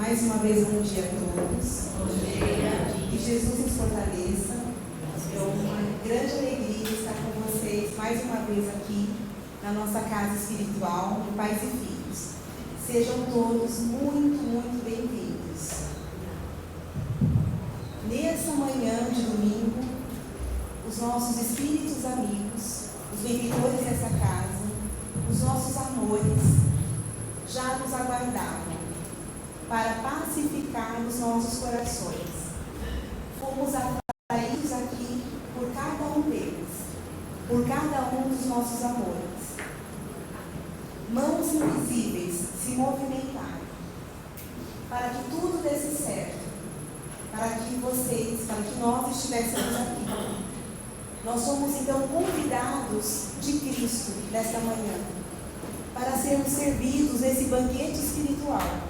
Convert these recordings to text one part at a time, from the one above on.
Mais uma vez, bom dia a todos. Bom dia. Que Jesus nos fortaleça. É uma grande alegria estar com vocês mais uma vez aqui na nossa casa espiritual de Pais e Filhos. Sejam todos muito, muito bem-vindos. Nessa manhã de domingo, os nossos espíritos amigos, os benfeitores dessa casa, os nossos amores, já nos aguardavam para pacificar os nossos corações. Fomos atraídos aqui por cada um deles, por cada um dos nossos amores. Mãos invisíveis se movimentaram para que tudo desse certo, para que vocês, para que nós estivéssemos aqui. Nós somos então convidados de Cristo nesta manhã para sermos servidos nesse banquete espiritual.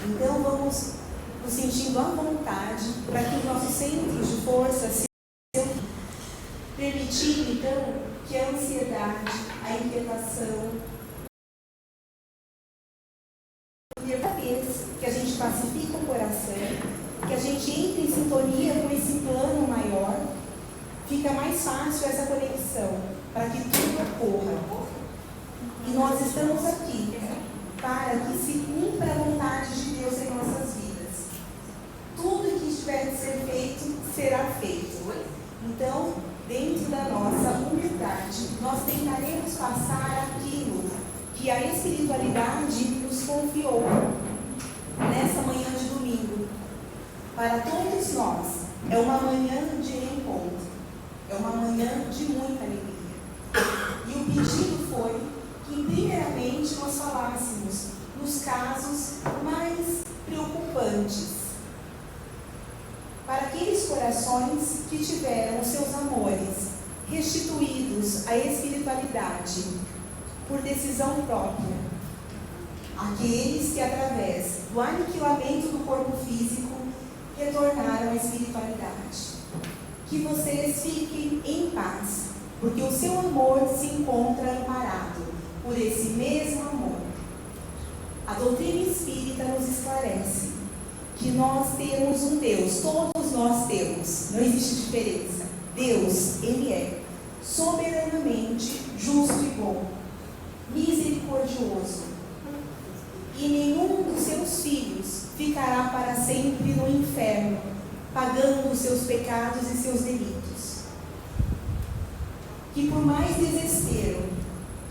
Então vamos nos sentindo à vontade para que os nossos centros de força se permitindo então que a ansiedade, a inquietação, que a gente pacifique o coração, que a gente entre em sintonia com esse plano maior, fica mais fácil essa conexão para que tudo ocorra. E nós estamos aqui para que se cumpra a vontade de Deus em nossas vidas. Tudo que estiver de ser feito, será feito. Então, dentro da nossa humildade, nós tentaremos passar aquilo que a espiritualidade nos confiou nessa manhã de domingo. Para todos nós, é uma manhã de reencontro, é uma manhã de muita alegria. E o pedido foi que, primeiramente, nós falássemos nos casos mais preocupantes, para aqueles corações que tiveram os seus amores restituídos à espiritualidade por decisão própria, aqueles que, através do aniquilamento do corpo físico, retornaram à espiritualidade. Que vocês fiquem em paz, porque o seu amor se encontra amparado por esse mesmo amor. A doutrina espírita nos esclarece que nós temos um Deus, todos nós temos, não existe diferença. Deus, Ele é soberanamente justo e bom, misericordioso, e nenhum dos seus filhos ficará para sempre no inferno, pagando os seus pecados e seus delitos. Que por mais desespero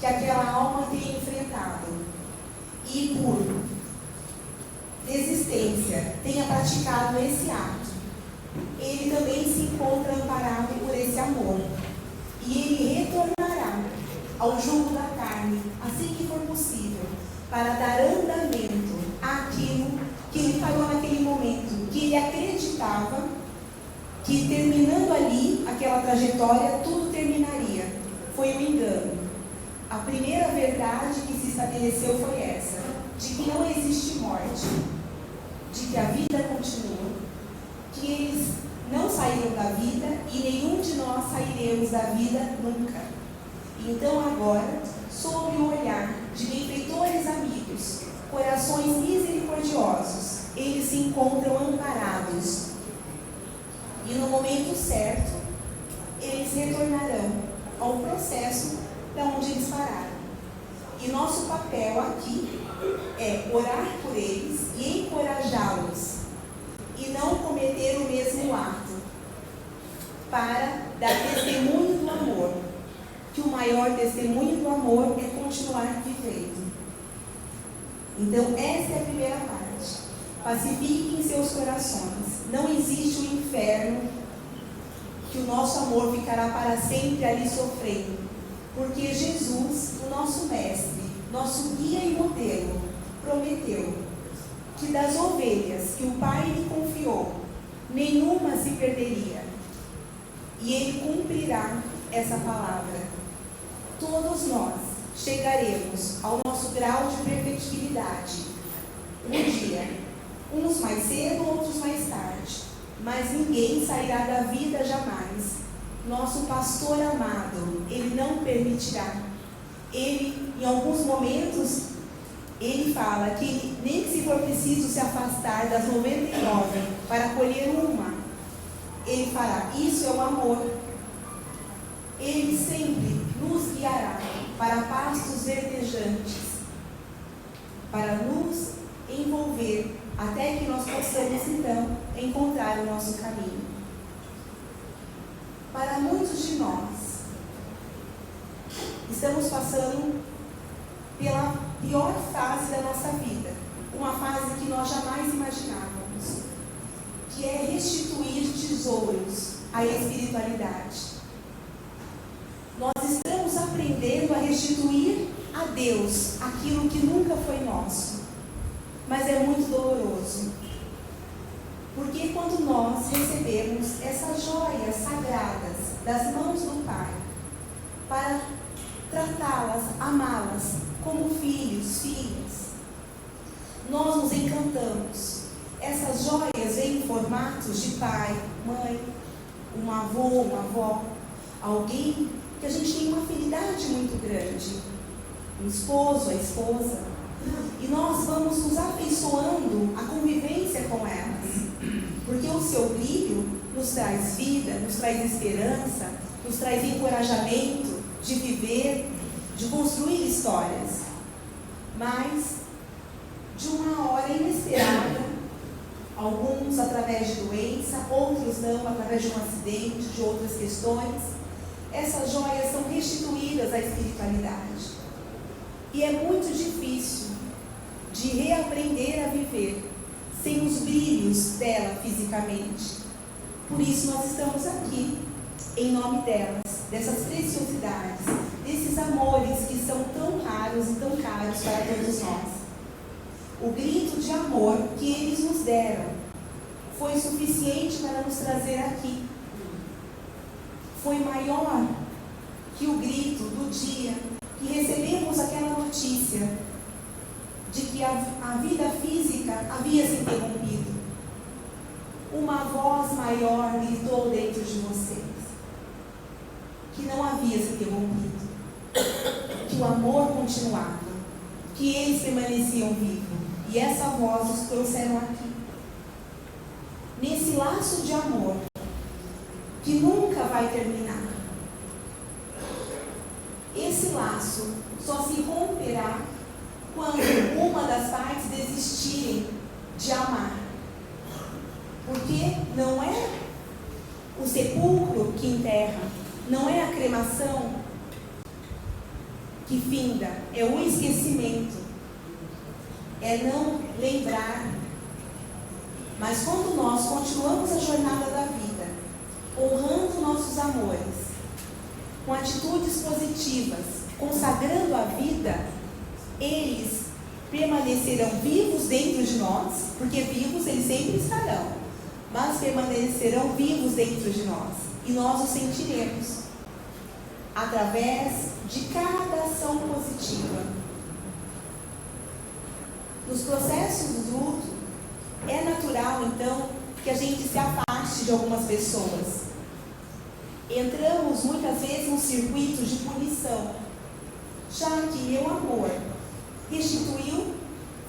que aquela alma tenha enfrentado e por desistência tenha praticado esse ato, ele também se encontra amparado por esse amor, e ele retornará ao jugo da carne assim que for possível, para dar andamento àquilo que ele falou naquele momento, que ele acreditava que terminando ali aquela trajetória tudo terminaria. Foi um engano. A primeira verdade que se estabeleceu foi essa, de que não existe morte, de que a vida continua, que eles não saíram da vida e nenhum de nós sairemos da vida nunca. Então agora, sob o olhar de benfeitores amigos, corações misericordiosos, eles se encontram amparados. E no momento certo, eles retornarão ao processo da onde eles pararam. E nosso papel aqui é orar por eles e encorajá-los, e não cometer o mesmo ato, para dar testemunho do amor, que o maior testemunho do amor é continuar vivendo. Então essa é a primeira parte. Pacifiquem seus corações. Não existe o inferno que o nosso amor ficará para sempre ali sofrendo, porque Jesus, o nosso mestre, nosso guia e modelo, prometeu que das ovelhas que o Pai lhe confiou, nenhuma se perderia. E Ele cumprirá essa palavra. Todos nós chegaremos ao nosso grau de perfectibilidade um dia, uns mais cedo, outros mais tarde, mas ninguém sairá da vida jamais. Nosso pastor amado, Ele não permitirá. Ele, em alguns momentos, Ele fala que nem que se for preciso se afastar das 99 para colher uma, Ele fará. Isso é o amor. Ele sempre nos guiará para pastos verdejantes, para nos envolver, até que nós possamos, então, encontrar o nosso caminho. Para muitos de nós, estamos passando pela pior fase da nossa vida, uma fase que nós jamais imaginávamos, que é restituir tesouros à espiritualidade. Nós estamos aprendendo a restituir a Deus aquilo que nunca foi nosso, mas é muito doloroso, porque quando nós recebemos essas joias sagradas das mãos do Pai, para tratá-las, amá-las como filhos, filhas, nós nos encantamos. Essas joias vêm em formatos de pai, mãe, um avô, uma avó, alguém que a gente tem uma afinidade muito grande, um esposo, a esposa, e nós vamos nos afeiçoando à convivência com elas, porque o seu brilho nos traz vida, nos traz esperança, nos traz encorajamento de viver, de construir histórias. Mas, de uma hora inesperada, alguns através de doença, outros não, através de um acidente, de outras questões, essas joias são restituídas à espiritualidade. E é muito difícil de reaprender a viver sem os brilhos dela fisicamente. Por isso nós estamos aqui, em nome delas, dessas preciosidades, desses amores que são tão raros e tão caros para todos nós. O grito de amor que eles nos deram foi suficiente para nos trazer aqui. Foi maior que o grito do dia que recebemos aquela notícia de que a vida física havia se interrompido. Uma voz maior gritou dentro de vocês que não havia se interrompido, que o amor continuava, que eles permaneciam vivos. E essa voz os trouxeram aqui, nesse laço de amor que nunca vai terminar. Esse laço só se romperá quando uma das partes desistirem de amar. Porque não é o sepulcro que enterra, não é a cremação que finda, é o esquecimento, é não lembrar. Mas quando nós continuamos a jornada da vida, honrando nossos amores, com atitudes positivas, consagrando a vida, eles permanecerão vivos dentro de nós, porque vivos eles sempre estarão, mas permanecerão vivos dentro de nós, e nós os sentiremos através de cada ação positiva. Nos processos do luto, é natural então que a gente se afaste de algumas pessoas. Entramos muitas vezes num circuito de punição, já que meu amor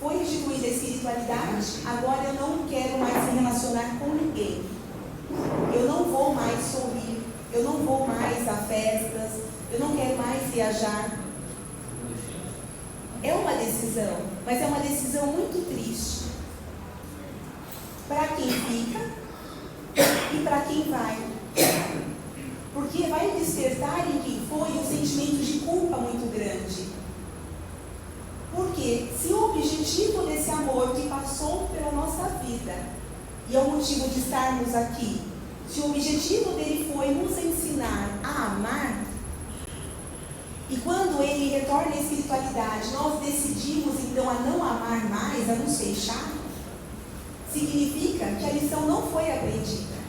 foi restituída a espiritualidade, agora eu não quero mais se relacionar com ninguém. Eu não vou mais sorrir, eu não vou mais a festas, eu não quero mais viajar. É uma decisão, mas é uma decisão muito triste para quem fica e para quem vai. Porque vai despertar em quem foi um sentimento de culpa muito grande. Porque se o objetivo desse amor que passou pela nossa vida, e é o motivo de estarmos aqui, se o objetivo dele foi nos ensinar a amar, e quando ele retorna à espiritualidade, nós decidimos então a não amar mais, a nos fechar, significa que a lição não foi aprendida.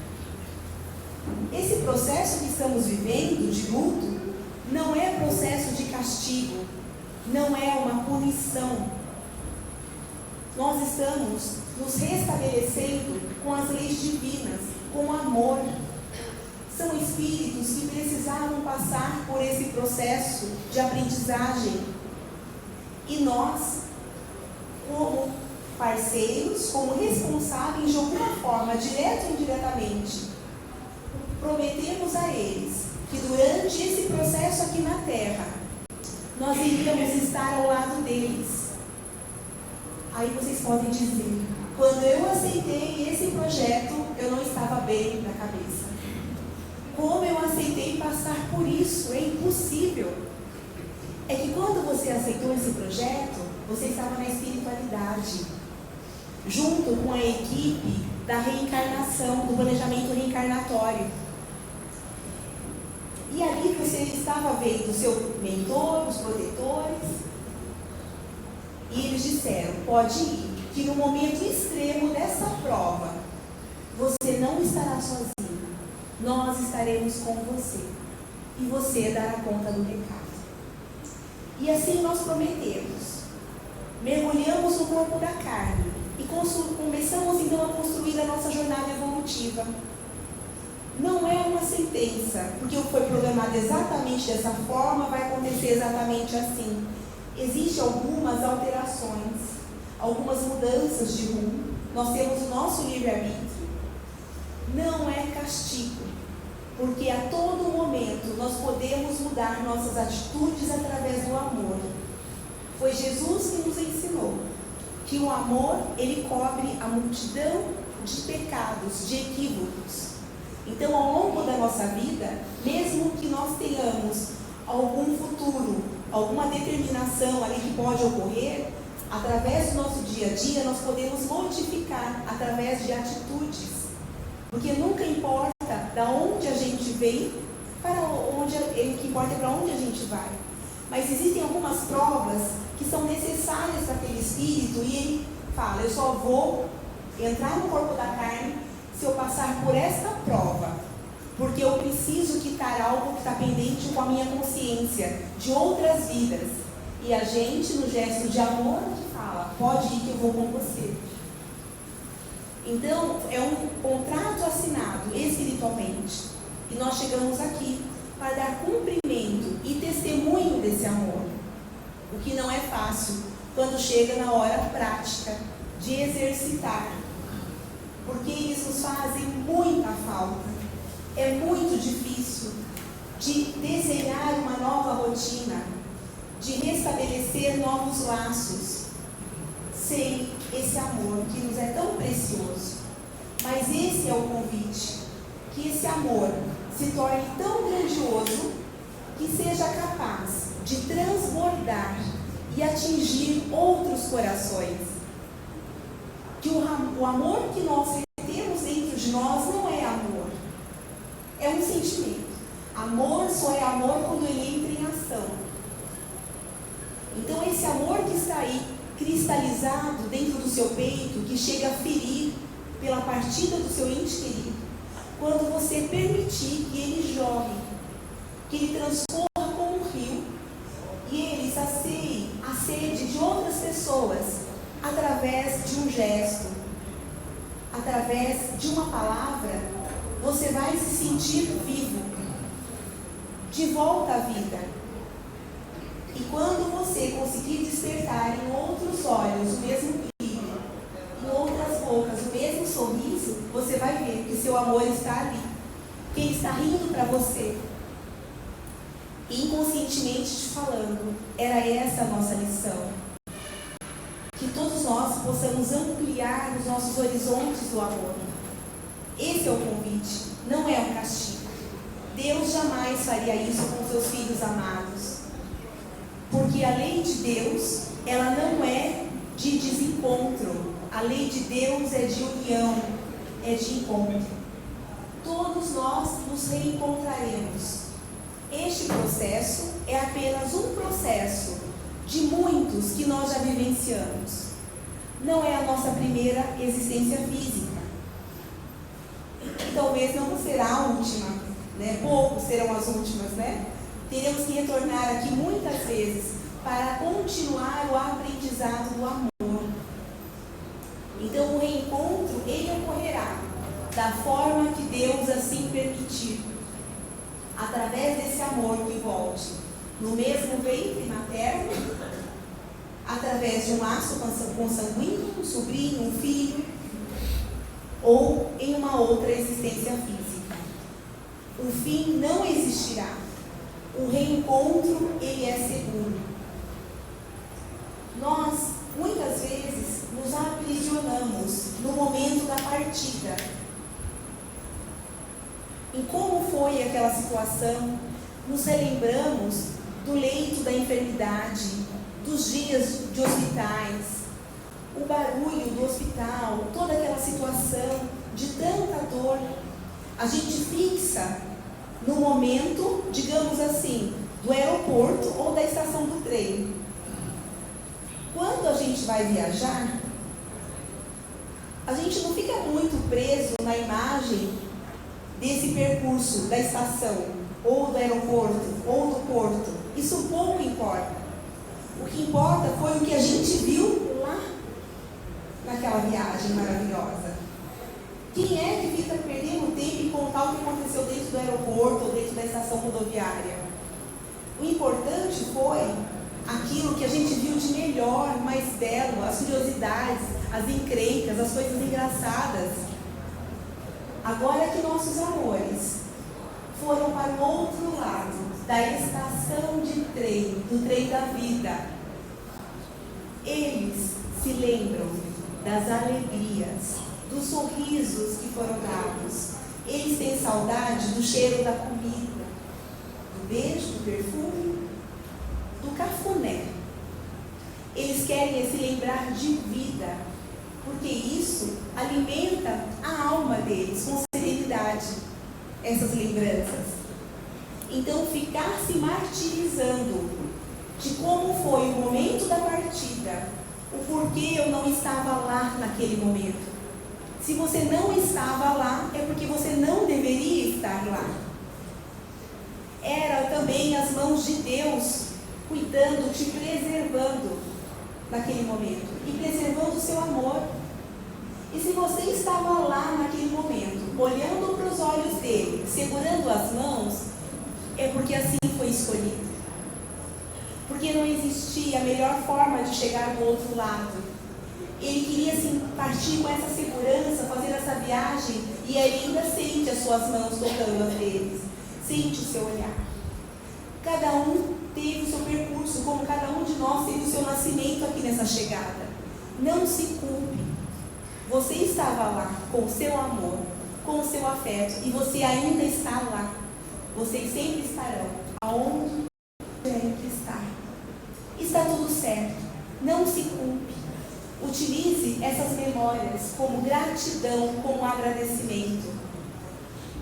Esse processo que estamos vivendo de luto não é processo de castigo, não é uma punição. Nós estamos nos restabelecendo com as leis divinas, com amor. São espíritos que precisavam passar por esse processo de aprendizagem. E nós como parceiros, como responsáveis de alguma forma, direta ou indiretamente, prometemos a eles que durante esse processo aqui na Terra, nós iríamos estar ao lado deles. Aí vocês podem dizer, quando eu aceitei esse projeto, eu não estava bem na cabeça. Como eu aceitei passar por isso? É impossível. É que quando você aceitou esse projeto, você estava na espiritualidade, junto com a equipe da reencarnação, do planejamento reencarnatório. E ali você estava vendo o seu mentor, os protetores, e eles disseram, pode ir, que no momento extremo dessa prova, você não estará sozinho, nós estaremos com você, e você dará conta do recado. E assim nós prometemos, mergulhamos no corpo da carne, e começamos então a construir a nossa jornada evolutiva. Não é uma sentença, porque foi programado exatamente dessa forma, vai acontecer exatamente assim. Existem algumas alterações, algumas mudanças de rumo. Nós temos o nosso livre-arbítrio. Não é castigo, porque a todo momento nós podemos mudar nossas atitudes através do amor. Foi Jesus que nos ensinou que o amor, ele cobre a multidão de pecados, de equívocos. Então, ao longo da nossa vida, mesmo que nós tenhamos algum futuro, alguma determinação ali que pode ocorrer, através do nosso dia a dia, nós podemos modificar através de atitudes. Porque nunca importa de onde a gente vem, o que importa é para onde a gente vai. Mas existem algumas provas que são necessárias para aquele espírito, e ele fala, eu só vou entrar no corpo da carne se eu passar por esta prova, porque eu preciso quitar algo que está pendente com a minha consciência, de outras vidas. E a gente, no gesto de amor, fala, pode ir que eu vou com você. Então, é um contrato assinado espiritualmente. E nós chegamos aqui para dar cumprimento e testemunho desse amor. O que não é fácil quando chega na hora prática de exercitar. Porque eles nos fazem muita falta. É muito difícil de desenhar uma nova rotina, de restabelecer novos laços, sem esse amor que nos é tão precioso. Mas esse é o convite, que esse amor se torne tão grandioso que seja capaz de transbordar e atingir outros corações. Que o amor que nós temos dentro de nós não é amor, é um sentimento. Amor só é amor quando ele entra em ação. Então esse amor que está aí cristalizado dentro do seu peito, que chega a ferir pela partida do seu ente querido, quando você permitir que ele jogue, que ele transcorra como um rio, e ele sacie a sede de outras pessoas, através de um gesto, através de uma palavra, você vai se sentir vivo, de volta à vida. E quando você conseguir despertar em outros olhos o mesmo brilho, em outras bocas o mesmo sorriso, você vai ver que seu amor está ali, que ele está rindo para você. Inconscientemente te falando, era essa a nossa lição. Que todos nós possamos ampliar os nossos horizontes do amor. Esse é o convite, não é um castigo. Deus jamais faria isso com seus filhos amados. Porque a lei de Deus, ela não é de desencontro. A lei de Deus é de união, é de encontro. Todos nós nos reencontraremos. Este processo é apenas um processo de muitos que nós já vivenciamos. Não é a nossa primeira existência física. E talvez não será a última, né? Poucos serão as últimas, né? Teremos que retornar aqui muitas vezes para continuar o aprendizado do amor. Então o reencontro, ele ocorrerá da forma que Deus assim permitir. Através desse amor que volte no mesmo ventre materno, através de um laço consanguíneo, um sobrinho, um filho, ou em uma outra existência física. O fim não existirá. O reencontro, ele é seguro. Nós, muitas vezes, nos aprisionamos no momento da partida. Em como foi aquela situação, nos relembramos do leito da enfermidade, dos dias de hospitais, o barulho do hospital, toda aquela situação de tanta dor. A gente fixa no momento, digamos assim, do aeroporto ou da estação do trem. Quando a gente vai viajar, a gente não fica muito preso na imagem desse percurso da estação, ou do aeroporto, ou do porto. Isso pouco importa. O que importa foi o que a gente viu lá, naquela viagem maravilhosa. Quem é que fica perdendo tempo em contar o que aconteceu dentro do aeroporto ou dentro da estação rodoviária? O importante foi aquilo que a gente viu de melhor, mais belo, as curiosidades, as encrencas, as coisas engraçadas. Agora que nossos amores foram para o outro lado da estação de trem, do trem da vida, eles se lembram das alegrias, dos sorrisos que foram dados. Eles têm saudade do cheiro da comida, do beijo, do perfume, do cafuné. Eles querem se lembrar de vida, porque isso alimenta a alma deles com serenidade, essas lembranças. Então, ficar se martirizando de como foi o momento da partida, o porquê eu não estava lá naquele momento. Se você não estava lá, é porque você não deveria estar lá. Era também as mãos de Deus cuidando, te preservando naquele momento e preservando o seu amor. E se você estava lá naquele momento, olhando para os olhos dele, segurando as mãos, é porque assim foi escolhido. Porque não existia a melhor forma de chegar do outro lado. Ele queria assim, partir com essa segurança, fazer essa viagem, e ele ainda sente as suas mãos tocando as deles, sente o seu olhar. Cada um teve o seu percurso, como cada um de nós teve o seu nascimento aqui nessa chegada. Não se culpe. Você estava lá com o seu amor, com o seu afeto, e você ainda está lá. Vocês sempre estarão aonde tem que estar. Está tudo certo. Não se culpe. Utilize essas memórias como gratidão, como agradecimento.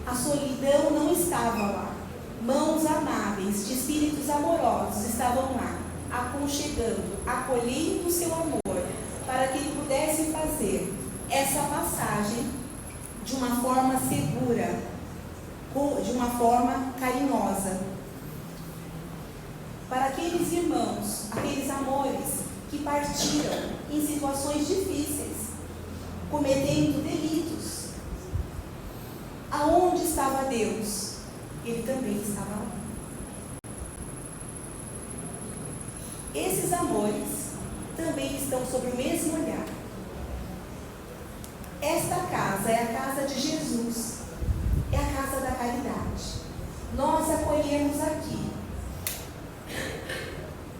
A solidão não estava lá. Mãos amáveis, de espíritos amorosos estavam lá, aconchegando, acolhendo o seu amor, para que ele pudesse fazer essa passagem de uma forma segura, de uma forma carinhosa. Para aqueles irmãos, aqueles amores que partiram em situações difíceis, cometendo delitos. Aonde estava Deus? Ele também estava lá. Esses amores também estão sob o mesmo olhar. Esta casa é a casa de Jesus, é a casa da caridade. Nós acolhemos aqui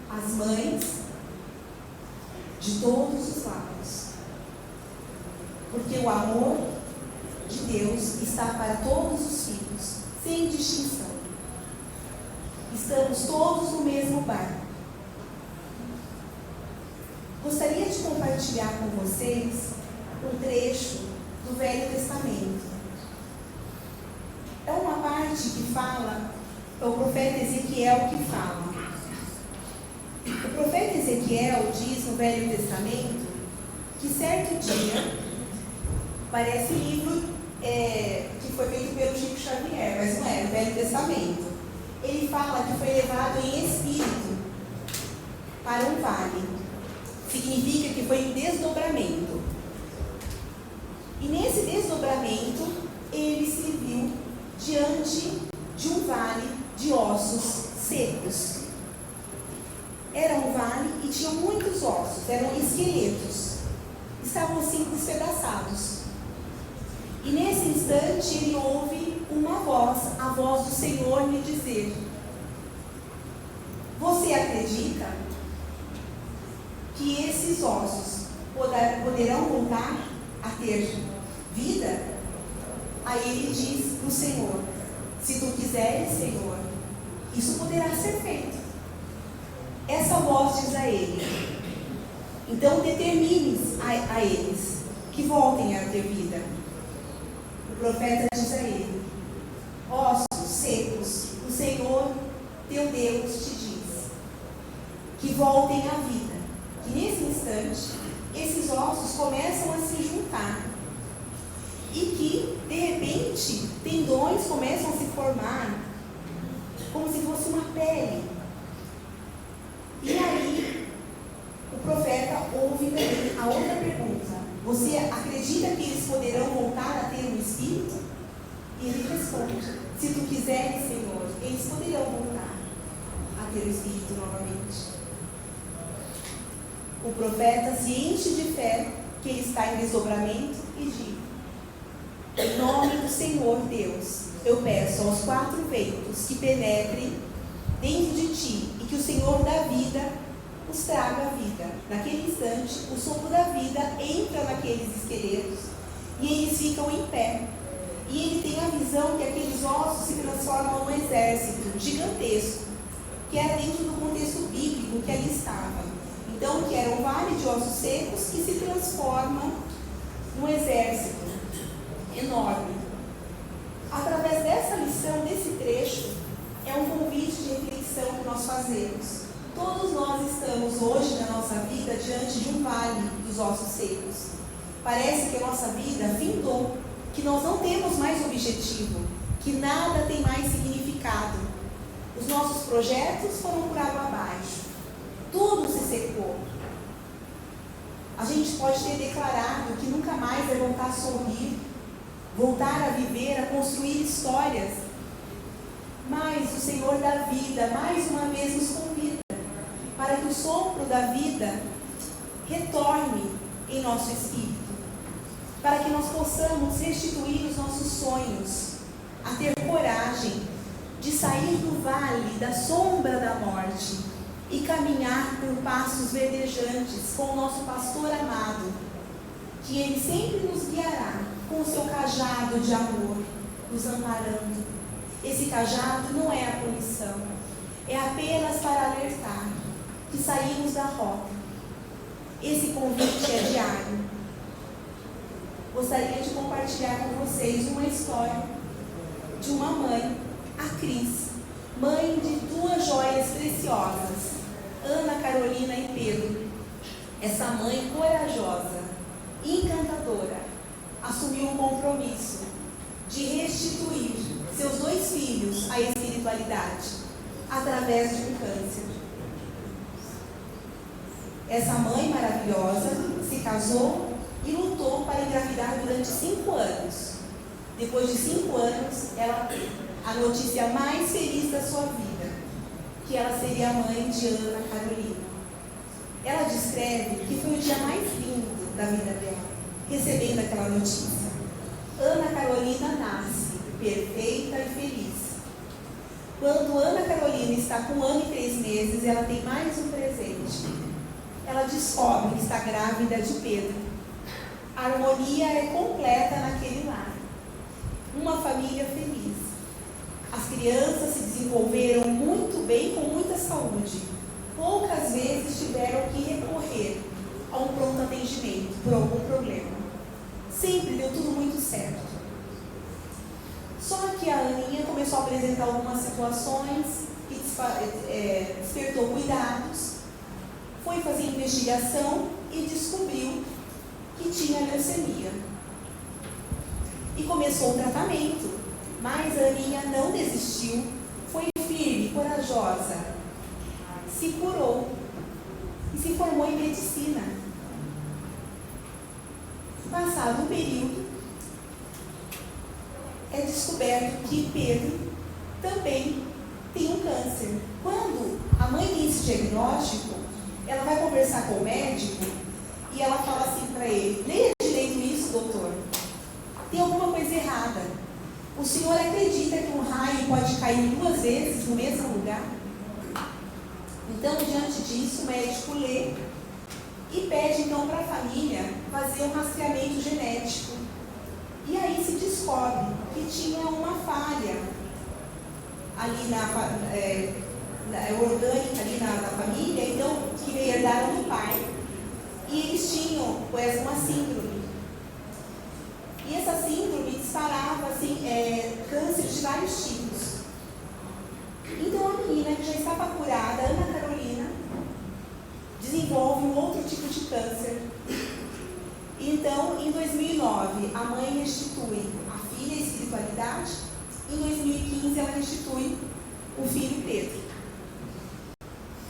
as mães de todos os lados, porque o amor de Deus está para todos os filhos, sem distinção. Estamos todos no mesmo barco. Gostaria de compartilhar com vocês um trecho do Velho Testamento. É uma parte que fala, é o profeta Ezequiel que fala. O profeta Ezequiel diz no Velho Testamento que certo dia, parece livro que foi feito pelo Chico Xavier, mas não é, o Velho Testamento. Ele fala que foi levado em espírito para um vale. Significa que foi um desdobramento. E nesse desdobramento, ele se viu diante de um vale de ossos secos. era um vale e tinha muitos ossos, eram esqueletos. Estavam assim despedaçados. E nesse instante ele ouve uma voz, a voz do Senhor lhe dizer: você acredita que esses ossos poderão voltar a ter vida? Aí ele diz para o Senhor: se tu quiseres, Senhor, isso poderá ser feito. Essa voz diz a ele: então determines a eles que voltem a ter vida. O profeta diz a ele: ossos secos, o Senhor teu Deus te diz que voltem à vida. E nesse instante, esses ossos começam a se juntar. E que, de repente, tendões começam a se formar, como se fosse uma pele. E aí, o profeta ouve também a outra pergunta: você acredita que eles poderão voltar a ter um espírito? E ele responde: se tu quiseres, Senhor, eles poderão voltar a ter o espírito novamente. O profeta se enche de fé que ele está em desdobramento e diz: em nome do Senhor Deus, eu peço aos quatro ventos que penetrem dentro de ti e que o Senhor da vida os traga a vida. Naquele instante, o sopro da vida entra naqueles esqueletos e eles ficam em pé. E ele tem a visão que aqueles ossos se transformam num exército gigantesco, que era dentro do contexto bíblico que ali estava. Então, que era um vale de ossos secos que se transforma num exército enorme. Através dessa lição, desse trecho, é um convite de reflexão que nós fazemos. Todos nós estamos hoje na nossa vida diante de um vale dos ossos secos. Parece que a nossa vida findou, que nós não temos mais objetivo, que nada tem mais significado. Os nossos projetos foram por água abaixo. Tudo se secou. A gente pode ter declarado que nunca mais vai voltar a sorrir, voltar a viver, a construir histórias. Mas o Senhor da vida, mais uma vez, nos convida para que o sopro da vida retorne em nosso espírito, para que nós possamos restituir os nossos sonhos, a ter coragem de sair do vale da sombra da morte e caminhar por passos verdejantes com o nosso pastor amado, que ele sempre nos guiará com o seu cajado de amor, nos amparando. Esse cajado não é a punição, é apenas para alertar que saímos da rota. Esse convite é diário. Gostaria de compartilhar com vocês uma história de uma mãe, a Cris, mãe de duas joias preciosas, Ana Carolina e Pedro. Essa mãe corajosa, encantadora, assumiu um compromisso de restituir seus dois filhos à espiritualidade através de um câncer. Essa mãe maravilhosa se casou e lutou para engravidar durante 5 anos. Depois de 5 anos, a notícia mais feliz da sua vida, que ela seria a mãe de Ana Carolina. Ela descreve que foi o dia mais lindo da vida dela, recebendo aquela notícia. Ana Carolina nasce perfeita e feliz. Quando Ana Carolina está com 1 ano e 3 meses, ela tem mais um presente. Ela descobre que está grávida de Pedro. A harmonia é completa naquele lar. Uma família feliz. As crianças se desenvolveram muito bem, com muita saúde. Poucas vezes tiveram que recorrer a um pronto atendimento por algum problema. Sempre deu tudo muito certo. Só que a Aninha começou a apresentar algumas situações que despertou cuidados. Foi fazer investigação e descobriu que tinha leucemia. E começou o tratamento, mas a Aninha não desistiu, foi firme, corajosa, se curou e se formou em medicina. Passado um período, é descoberto que Pedro também tem um câncer. Quando a mãe tem esse diagnóstico, conversar com o médico e ela fala assim para ele: leia direito isso, doutor. Tem alguma coisa errada. O senhor acredita que um raio pode cair 2 vezes no mesmo lugar? Então, diante disso, o médico lê e pede então para a família fazer um rastreamento genético. E aí se descobre que tinha uma falha ali orgânica ali na família, então, que herdaram do pai. E eles tinham, pois, uma síndrome. E essa síndrome disparava assim, cânceres de vários tipos. Então a menina, que já estava curada, Ana Carolina, desenvolve um outro tipo de câncer. Então, em 2009, a mãe restitui a filha à espiritualidade. Em 2015, ela restitui o filho Pedro.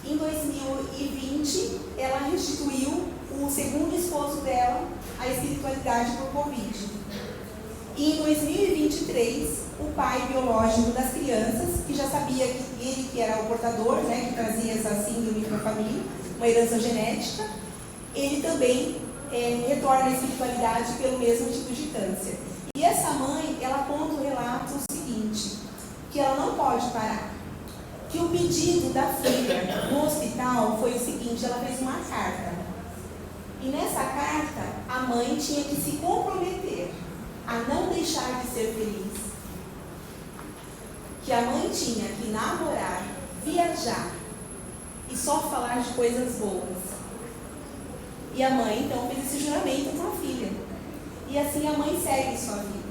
Em 2020, ela restituiu o segundo esposo dela à espiritualidade por Covid. E em 2023, o pai biológico das crianças, que já sabia que ele que era o portador, né, que trazia essa síndrome para a família, uma herança genética, ele também retorna à espiritualidade pelo mesmo tipo de câncer. E essa mãe, ela conta o relato seguinte, que ela não pode parar. Que o pedido da filha no hospital foi o seguinte: ela fez uma carta. E nessa carta, a mãe tinha que se comprometer a não deixar de ser feliz. Que a mãe tinha que namorar, viajar e só falar de coisas boas. E a mãe então fez esse juramento com a filha. E assim a mãe segue sua vida.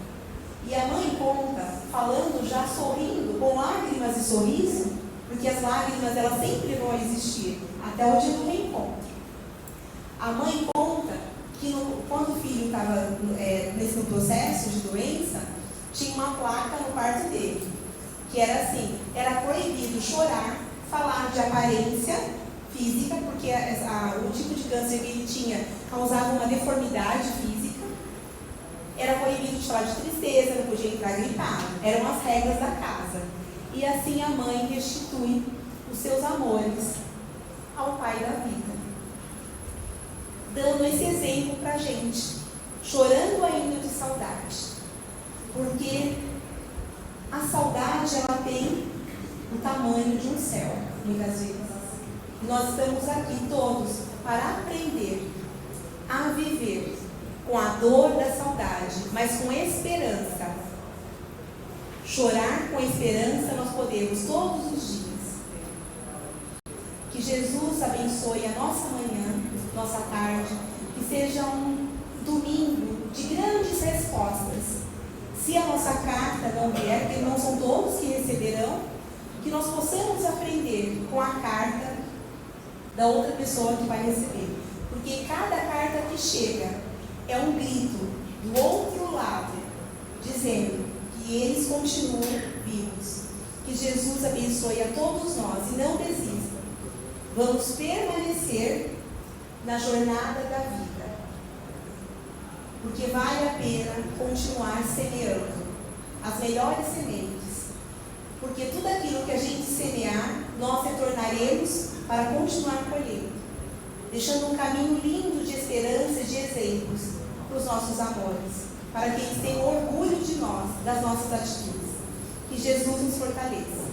E a mãe conta, falando já sorrindo, com lágrimas e sorriso, porque as lágrimas elas sempre vão existir até o dia do reencontro. A mãe conta que quando o filho estava nesse processo de doença, tinha uma placa no quarto dele, que era assim: era proibido chorar, falar de aparência física, porque o tipo de câncer que ele tinha causava uma deformidade física. Era proibido de falar de tristeza, não podia entrar gripado. Eram as regras da casa. E assim a mãe restitui os seus amores ao pai da vida, dando esse exemplo para a gente, chorando ainda de saudade, porque a saudade ela tem o tamanho de um céu, muitas vezes. E nós estamos aqui todos para aprender a viver com a dor da saudade, mas com esperança. Chorar com esperança nós podemos todos os dias. Que Jesus abençoe a nossa manhã, nossa tarde, que seja um domingo de grandes respostas. Se a nossa carta não vier, porque não são todos que receberão, que nós possamos aprender com a carta da outra pessoa que vai receber. Porque cada carta que chega é um grito do outro lado, dizendo que eles continuam vivos. Que Jesus abençoe a todos nós e não desista. Vamos permanecer na jornada da vida, porque vale a pena continuar semeando as melhores sementes, porque tudo aquilo que a gente semear, nós retornaremos para continuar colhendo, deixando um caminho lindo de esperança e de exemplos para os nossos amores, para que eles tenham orgulho de nós, das nossas atitudes. Que Jesus nos fortaleça.